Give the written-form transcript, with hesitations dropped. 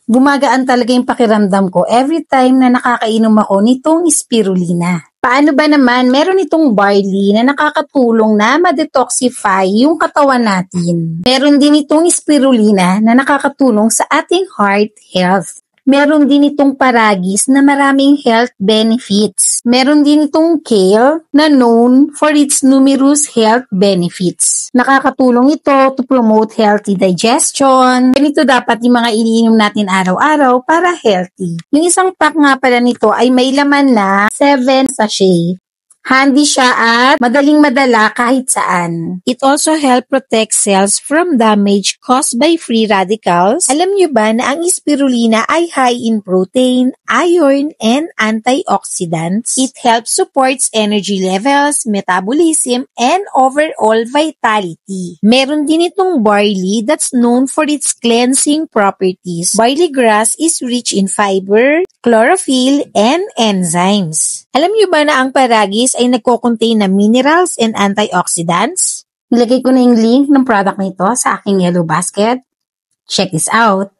Gumagaan talaga yung pakiramdam ko every time na nakakainom ako nitong spirulina. Paano ba naman meron itong barley na nakakatulong na ma-detoxify yung katawan natin? Meron din itong spirulina na nakakatulong sa ating heart health. Meron din itong paragis na maraming health benefits. Meron din itong kale na known for its numerous health benefits. Nakakatulong ito to promote healthy digestion. Ganito dapat yung mga iniinom natin araw-araw para healthy. Yung isang pack nga pala nito ay may laman na 7 sachet. Handy siya at madaling madala kahit saan. It also help protect cells from damage caused by free radicals. Alam niyo ba na ang spirulina ay high in protein, iron, and antioxidants? It helps supports energy levels, metabolism, and overall vitality. Meron din itong barley that's known for its cleansing properties. Barley grass is rich in fiber, chlorophyll, and enzymes. Alam niyo ba na ang paragis ay nagko-contain na minerals and antioxidants? Nilagay ko na yung link ng product nito sa aking yellow basket. Check this out!